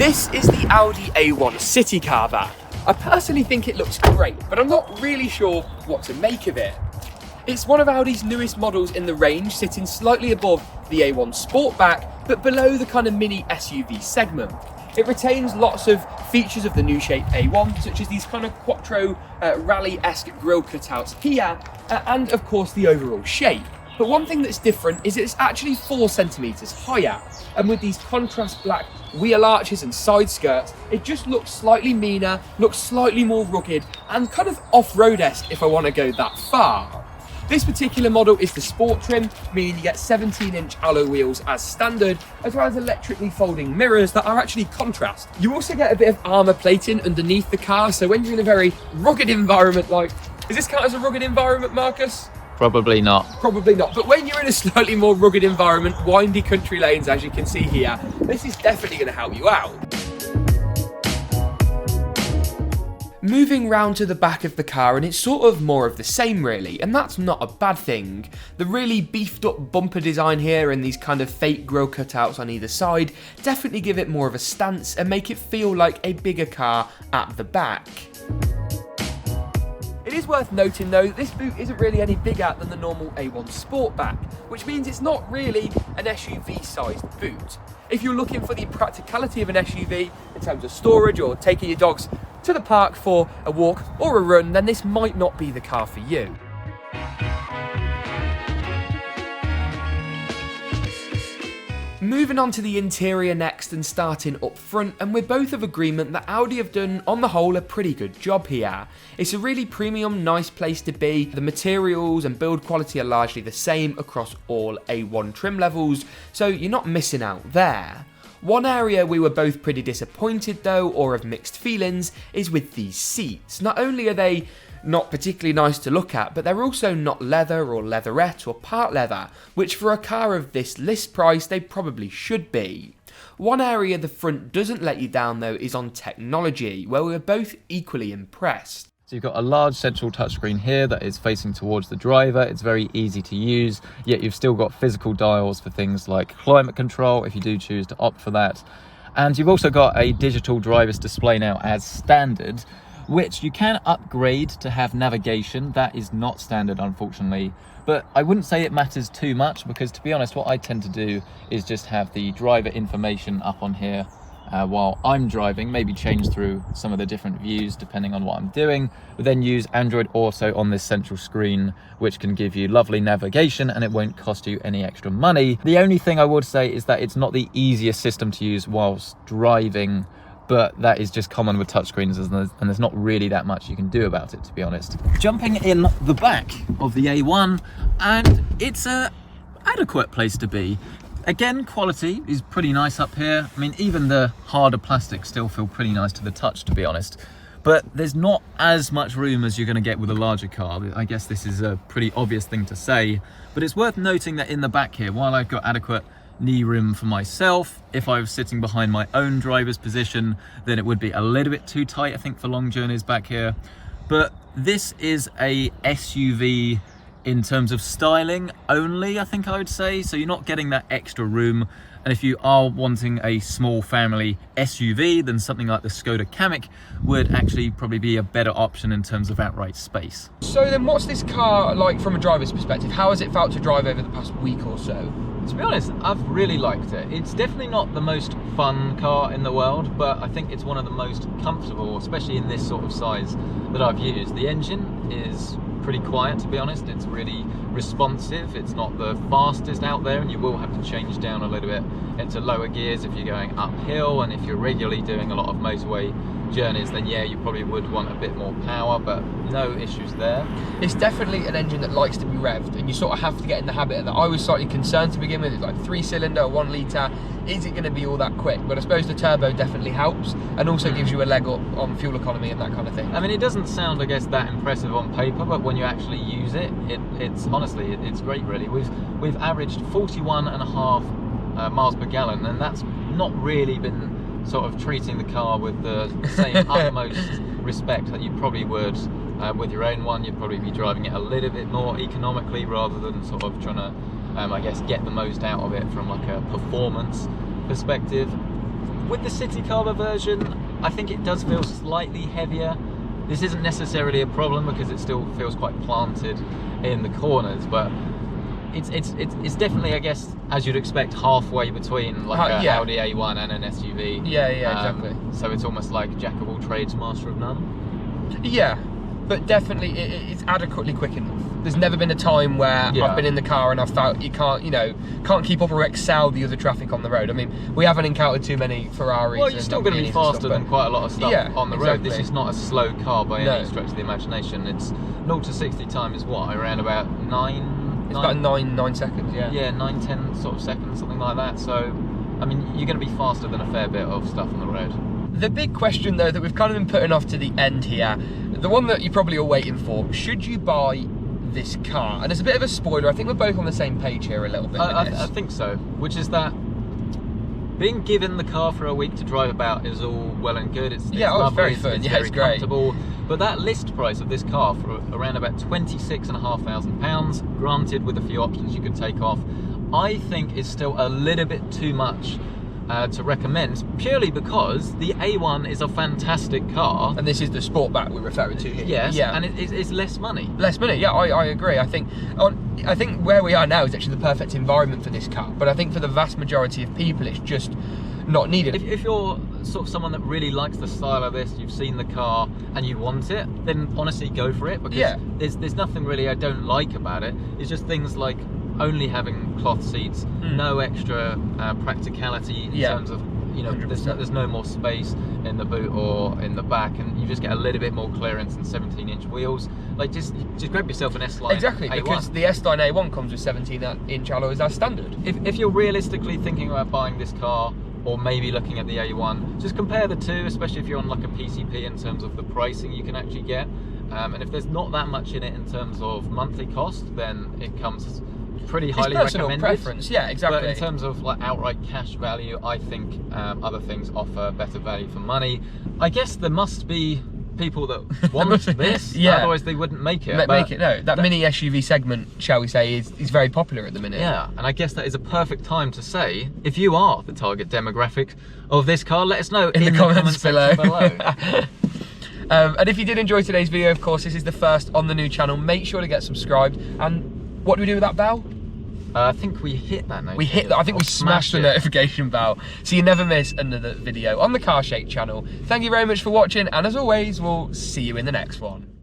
This is the Audi A1 Citycarver. I personally think it looks great, but I'm not really sure what to make of it. It's one of Audi's newest models in the range, sitting slightly above the A1 Sportback, but below the kind of mini SUV segment. It retains lots of features of the new shape A1, such as these kind of Quattro rally-esque grille cutouts here, and of course the overall shape. But one thing that's different is it's actually 4 centimetres higher, and with these contrast black wheel arches and side skirts, it just looks slightly meaner, looks slightly more rugged, and kind of off-road-esque if I want to go that far. This particular model is the sport trim, meaning you get 17-inch alloy wheels as standard, as well as electrically folding mirrors that are actually contrast. You also get a bit of armour plating underneath the car, so when you're in a very rugged environment like... Does this count as a rugged environment, Marcus? Probably not. Probably not, but when you're in a slightly more rugged environment, windy country lanes as you can see here, this is definitely going to help you out. Moving round to the back of the car, and it's sort of more of the same really, and that's not a bad thing. The really beefed up bumper design here and these kind of fake grille cutouts on either side definitely give it more of a stance and make it feel like a bigger car at the back. It is worth noting though, this boot isn't really any bigger than the normal A1 Sportback, which means it's not really an SUV sized boot. If you're looking for the practicality of an SUV in terms of storage or taking your dogs to the park for a walk or a run, then this might not be the car for you. Moving on to the interior next and starting up front, and we're both of agreement that Audi have done on the whole a pretty good job here. It's a really premium, nice place to be. The materials and build quality are largely the same across all A1 trim levels, so you're not missing out there. One area we were both pretty disappointed though, or of mixed feelings, is with these seats. Not only are they not particularly nice to look at, but they're also not leather or leatherette or part leather, which for a car of this list price they probably should be. One area the front doesn't let you down though is on technology, where we were both equally impressed. So you've got a large central touchscreen here that is facing towards the driver. It's very easy to use, yet you've still got physical dials for things like climate control if you do choose to opt for that. And you've also got a digital driver's display now as standard, which you can upgrade to have navigation. That is not standard, unfortunately, but I wouldn't say it matters too much, because to be honest, what I tend to do is just have the driver information up on here while I'm driving, maybe change through some of the different views depending on what I'm doing, but then use Android Auto on this central screen, which can give you lovely navigation and it won't cost you any extra money. The only thing I would say is that it's not the easiest system to use whilst driving, but that is just common with touchscreens, and there's not really that much you can do about it, to be honest. Jumping in the back of the A1, and it's a adequate place to be. Again, quality is pretty nice up here. I mean, even the harder plastics still feel pretty nice to the touch, to be honest. But there's not as much room as you're going to get with a larger car. I guess this is a pretty obvious thing to say, but it's worth noting that in the back here, while I've got adequate knee room for myself, if I was sitting behind my own driver's position, then it would be a little bit too tight, I think, for long journeys back here. But this is a SUV in terms of styling only, I think I would say, so you're not getting that extra room. And if you are wanting a small family SUV, then something like the Skoda Kamiq would actually probably be a better option in terms of outright space. So then what's this car like from a driver's perspective? How has it felt to drive over the past week or so? To be honest, I've really liked it. It's definitely not the most fun car in the world, but I think it's one of the most comfortable, especially in this sort of size, that I've used. The engine is pretty quiet, to be honest. It's really responsive. It's not the fastest out there, and you will have to change down a little bit into lower gears if you're going uphill, and if you're regularly doing a lot of motorway journeys, then yeah, you probably would want a bit more power, but no issues there. It's definitely an engine that likes to be revved, and you sort of have to get in the habit of that. I was slightly concerned to begin with. It's like 3-cylinder, 1 litre. Is it going to be all that quick? But I suppose the turbo definitely helps, and also gives you a leg up on fuel economy and that kind of thing. I mean, it doesn't sound, I guess, that impressive on paper, but when you actually use it, it's honestly, it's great, really. We've averaged 41.5 miles per gallon, and that's not really been sort of treating the car with the same utmost respect that you probably would with your own one. You'd probably be driving it a little bit more economically rather than sort of trying to I guess get the most out of it from like a performance perspective. with the Citycarver version, I think it does feel slightly heavier. This isn't necessarily a problem because it still feels quite planted in the corners, but it's definitely, I guess, as you'd expect, halfway between like an Audi A1 and an SUV. Yeah, exactly. So it's almost like jack of all trades, master of none. Yeah, but definitely it's adequately quick enough. There's never been a time where I've been in the car and I've felt you can't keep up or excel the other traffic on the road. I mean, we haven't encountered too many Ferraris. Well, you're still going to be faster than quite a lot of stuff on the road. This is not a slow car by any stretch of the imagination. It's 0 to 60 time is what, around about 9. It's about 9 seconds. Yeah, 9-10 sort of seconds, something like that. So, I mean, you're going to be faster than a fair bit of stuff on the road. The big question, though, that we've kind of been putting off to the end here, the one that you're probably all waiting for: should you buy this car? And it's a bit of a spoiler. I think we're both on the same page here a little bit. I think so. Which is that being given the car for a week to drive about is all well and good. It's lovely, it's very fun. It's very great. Comfortable. But that list price of this car for around about £26,500, granted with a few options you could take off, I think is still a little bit too much to recommend, purely because the A1 is a fantastic car. And this is the Sportback we're referring to here. Yes, and it's less money. Less money, yeah, I agree. I think where we are now is actually the perfect environment for this car, but I think for the vast majority of people it's just not needed. If you're sort of someone that really likes the style of this, you've seen the car and you want it, then honestly go for it, because there's nothing really I don't like about it. It's just things like only having cloth seats, no extra practicality in terms of, you know, there's no more space in the boot or in the back, and you just get a little bit more clearance and 17-inch wheels. Like, just grab yourself an S-Line Exactly, A1. because the S-Line A1 comes with 17-inch alloys as standard. If you're realistically thinking about buying this car, or maybe looking at the A1, just compare the two, especially if you're on like a PCP in terms of the pricing you can actually get. And if there's not that much in it in terms of monthly cost, then it comes pretty highly recommended. Preference, yeah, exactly. But in terms of like outright cash value, I think other things offer better value for money. I guess there must be people that want this, otherwise they wouldn't make it. That mini SUV segment, shall we say, is very popular at the minute. Yeah, and I guess that is a perfect time to say, if you are the target demographic of this car, let us know in the comments below. And if you did enjoy today's video, of course, this is the first on the new channel, make sure to get subscribed. And what do we do with that bell? I think we hit that notification. We hit that. I think we smashed the notification bell, so you never miss another video on the Carshake channel. Thank you very much for watching, and as always, we'll see you in the next one.